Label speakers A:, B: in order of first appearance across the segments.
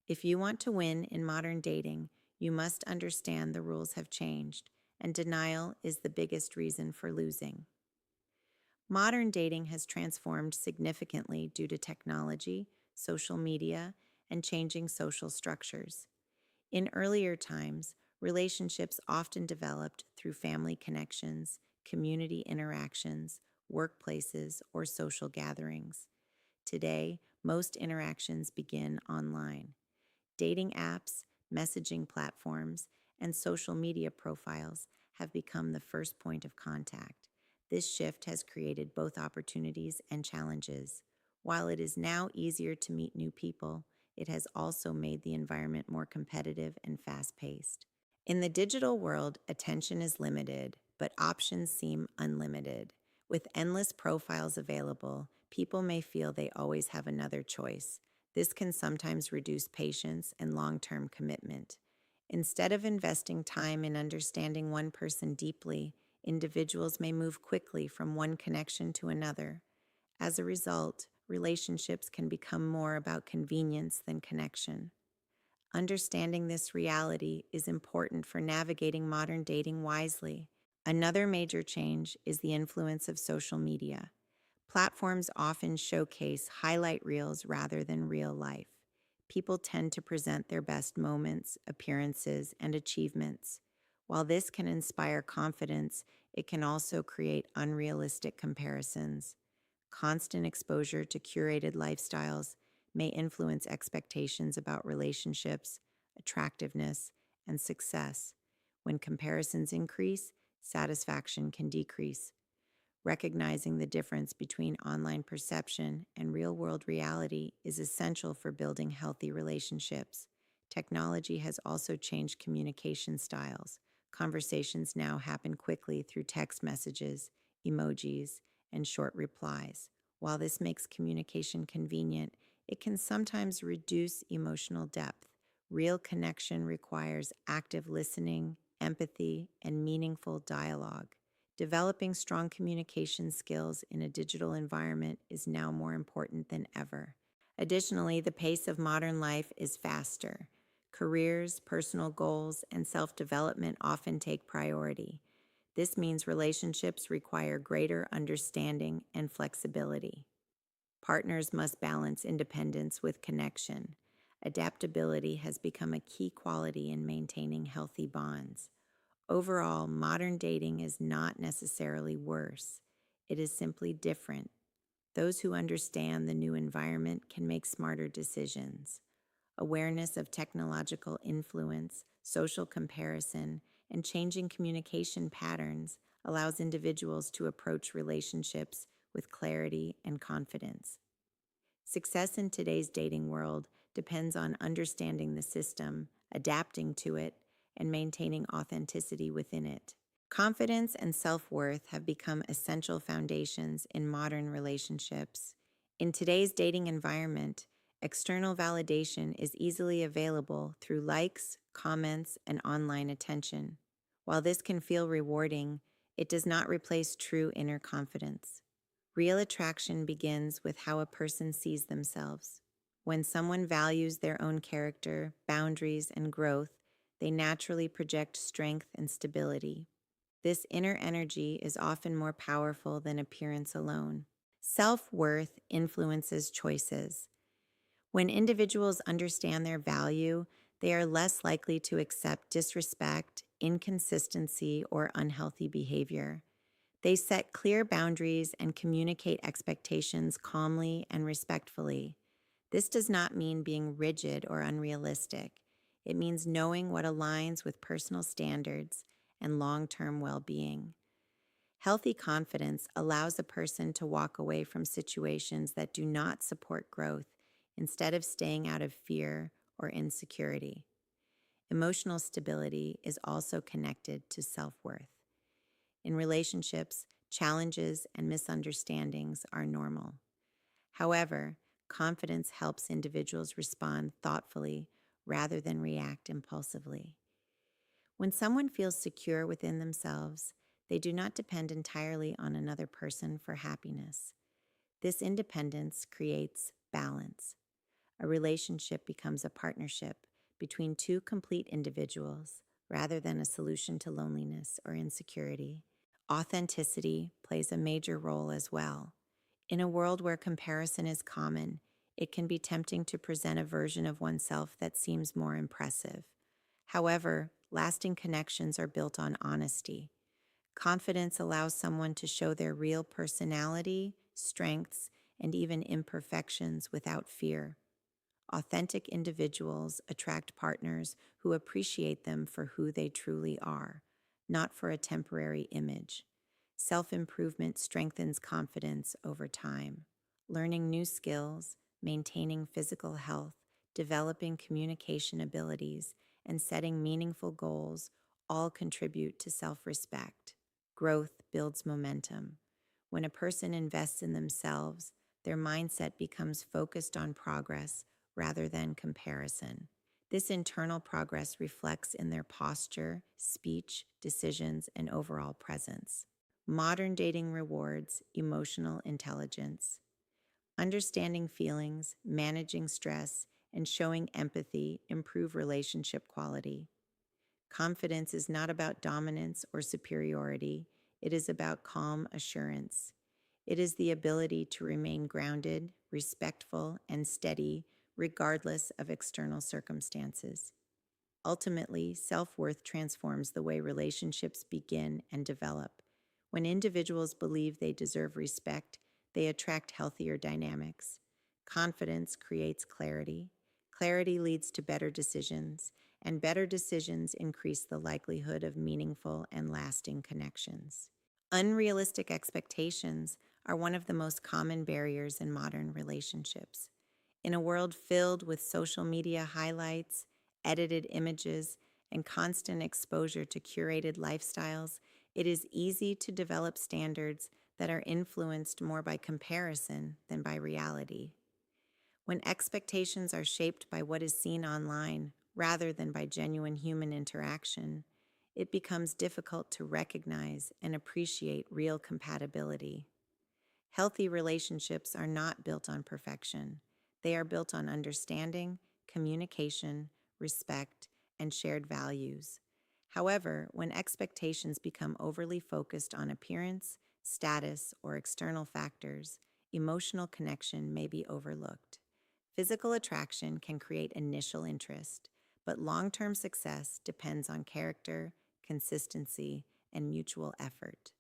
A: If you want to win in modern dating, you must understand the rules have changed, and denial is the biggest reason for losing. Modern dating has transformed significantly due to technology, social media, and changing social structures. In earlier times, relationships often developed through family connections, community interactions, workplaces, or social gatherings. Today, most interactions begin online. Dating apps, messaging platforms, and social media profiles have become the first point of contact. This shift has created both opportunities and challenges. While it is now easier to meet new people, it has also made the environment more competitive and fast paced. In the digital world, attention is limited, but options seem unlimited. With endless profiles available, people may feel they always have another choice. This can sometimes reduce patience and long-term commitment. Instead of investing time in understanding one person deeply, individuals may move quickly from one connection to another. As a result, relationships can become more about convenience than connection. Understanding this reality is important for navigating modern dating wisely. Another major change is the influence of social media. Platforms often showcase highlight reels rather than real life. People tend to present their best moments, appearances, and achievements. While this can inspire confidence, it can also create unrealistic comparisons. Constant exposure to curated lifestyles may influence expectations about relationships, attractiveness, and success. When comparisons increase, satisfaction can decrease. Recognizing the difference between online perception and real world reality is essential for building healthy relationships. Technology has also changed communication styles. Conversations now happen quickly through text messages, emojis, and short replies. While this makes communication convenient, it can sometimes reduce emotional depth. Real connection requires active listening, empathy, and meaningful dialogue. Developing strong communication skills in a digital environment is now more important than ever. Additionally, the pace of modern life is faster. Careers, personal goals, and self development often take priority. This means relationships require greater understanding and flexibility. Partners must balance independence with connection. Adaptability has become a key quality in maintaining healthy bonds. Overall, modern dating is not necessarily worse. It is simply different. Those who understand the new environment can make smarter decisions. Awareness of technological influence, social comparison, and changing communication patterns allows individuals to approach relationships with clarity and confidence. Success in today's dating world depends on understanding the system, adapting to it, and maintaining authenticity within it. Confidence and self-worth have become essential foundations in modern relationships. In today's dating environment, external validation is easily available through likes, comments, and online attention. While this can feel rewarding, it does not replace true inner confidence. Real attraction begins with how a person sees themselves. When someone values their own character, boundaries, and growth, they naturally project strength and stability. This inner energy is often more powerful than appearance alone. Self-worth influences choices. When individuals understand their value, they are less likely to accept disrespect, inconsistency, or unhealthy behavior. They set clear boundaries and communicate expectations calmly and respectfully. This does not mean being rigid or unrealistic. It means knowing what aligns with personal standards and long-term well-being. Healthy confidence allows a person to walk away from situations that do not support growth instead of staying out of fear or insecurity. Emotional stability is also connected to self-worth. In relationships, challenges and misunderstandings are normal. However, confidence helps individuals respond thoughtfully rather than react impulsively. When someone feels secure within themselves, they do not depend entirely on another person for happiness. This independence creates balance. A relationship becomes a partnership between two complete individuals rather than a solution to loneliness or insecurity. Authenticity plays a major role as well. In a world where comparison is common, it can be tempting to present a version of oneself that seems more impressive. However, lasting connections are built on honesty. Confidence allows someone to show their real personality, strengths, and even imperfections without fear. Authentic individuals attract partners who appreciate them for who they truly are, not for a temporary image. Self improvement strengthens confidence over time. Learning new skills, maintaining physical health, developing communication abilities, and setting meaningful goals all contribute to self respect. Growth builds momentum. When a person invests in themselves, their mindset becomes focused on progress rather than comparison. This internal progress reflects in their posture, speech, decisions, and overall presence. Modern dating rewards emotional intelligence. Understanding feelings, managing stress, and showing empathy improve relationship quality. Confidence is not about dominance or superiority, it is about calm assurance. It is the ability to remain grounded, respectful, and steady regardless of external circumstances. Ultimately, self worth transforms the way relationships begin and develop. When individuals believe they deserve respect, they attract healthier dynamics. Confidence creates clarity. Clarity leads to better decisions, and better decisions increase the likelihood of meaningful and lasting connections. Unrealistic expectations are one of the most common barriers in modern relationships. In a world filled with social media highlights, edited images, and constant exposure to curated lifestyles, it is easy to develop standards that are influenced more by comparison than by reality. When expectations are shaped by what is seen online rather than by genuine human interaction, it becomes difficult to recognize and appreciate real compatibility. Healthy relationships are not built on perfection. They are built on understanding, communication, respect, and shared values. However, when expectations become overly focused on appearance, status, or external factors, emotional connection may be overlooked. Physical attraction can create initial interest, but long-term success depends on character, consistency, and mutual effort.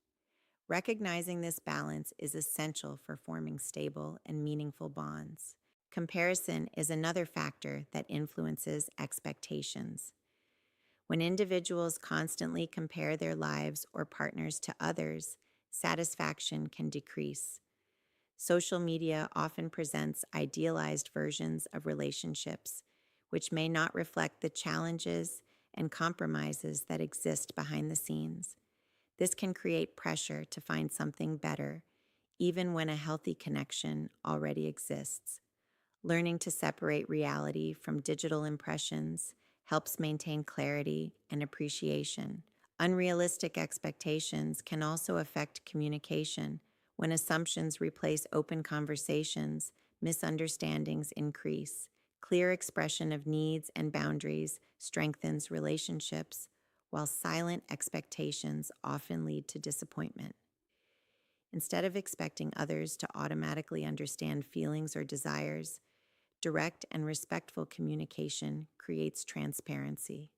A: Recognizing this balance is essential for forming stable and meaningful bonds. Comparison is another factor that influences expectations. When individuals constantly compare their lives or partners to others, satisfaction can decrease. Social media often presents idealized versions of relationships, which may not reflect the challenges and compromises that exist behind the scenes. This can create pressure to find something better, even when a healthy connection already exists. Learning to separate reality from digital impressions helps maintain clarity and appreciation. Unrealistic expectations can also affect communication. When assumptions replace open conversations, misunderstandings increase. Clear expression of needs and boundaries strengthens relationships, while silent expectations often lead to disappointment. Instead of expecting others to automatically understand feelings or desires, direct and respectful communication creates transparency.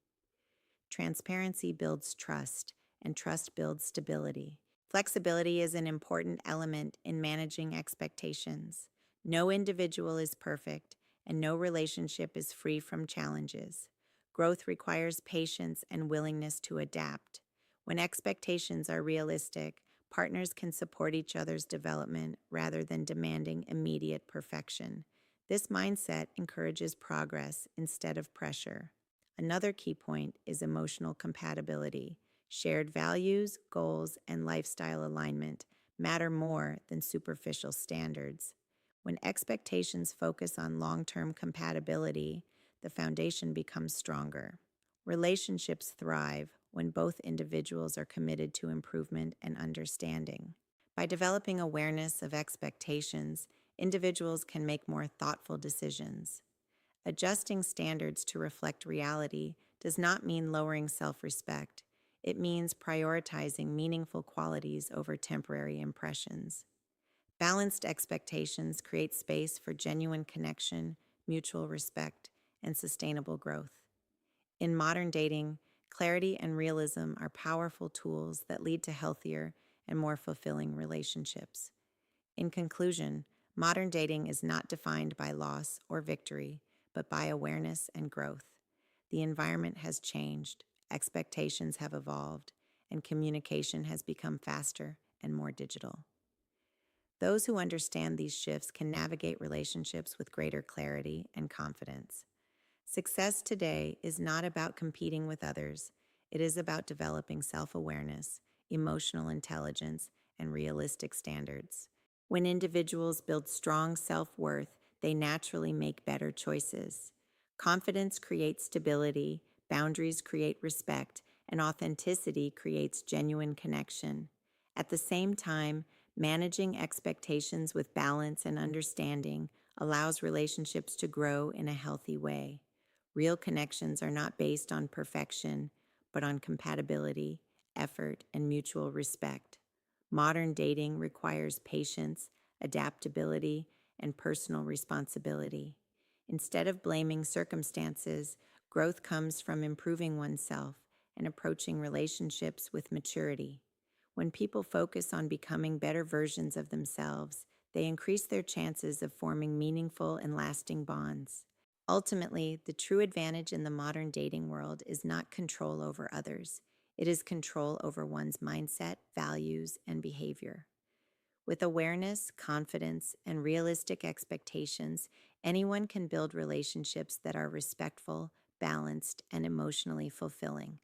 A: Transparency builds trust, and trust builds stability. Flexibility is an important element in managing expectations. No individual is perfect, and no relationship is free from challenges. Growth requires patience and willingness to adapt. When expectations are realistic, partners can support each other's development rather than demanding immediate perfection. This mindset encourages progress instead of pressure. Another key point is emotional compatibility. Shared values, goals, and lifestyle alignment matter more than superficial standards. When expectations focus on long-term compatibility, the foundation becomes stronger. Relationships thrive when both individuals are committed to improvement and understanding. By developing awareness of expectations, individuals can make more thoughtful decisions. Adjusting standards to reflect reality does not mean lowering self respect. It means prioritizing meaningful qualities over temporary impressions. Balanced expectations create space for genuine connection, mutual respect, and sustainable growth. In modern dating, clarity and realism are powerful tools that lead to healthier and more fulfilling relationships. In conclusion, modern dating is not defined by loss or victory, but by awareness and growth. The environment has changed, expectations have evolved, and communication has become faster and more digital. Those who understand these shifts can navigate relationships with greater clarity and confidence. Success today is not about competing with others. It is about developing self awareness, emotional intelligence, and realistic standards. When individuals build strong self worth, they naturally make better choices. Confidence creates stability, boundaries create respect, and authenticity creates genuine connection. At the same time, managing expectations with balance and understanding allows relationships to grow in a healthy way. Real connections are not based on perfection, but on compatibility, effort, and mutual respect. Modern dating requires patience, adaptability, and personal responsibility. Instead of blaming circumstances, growth comes from improving oneself and approaching relationships with maturity. When people focus on becoming better versions of themselves, they increase their chances of forming meaningful and lasting bonds. Ultimately, the true advantage in the modern dating world is not control over others. It is control over one's mindset, values, and behavior. With awareness, confidence, and realistic expectations, anyone can build relationships that are respectful, balanced, and emotionally fulfilling.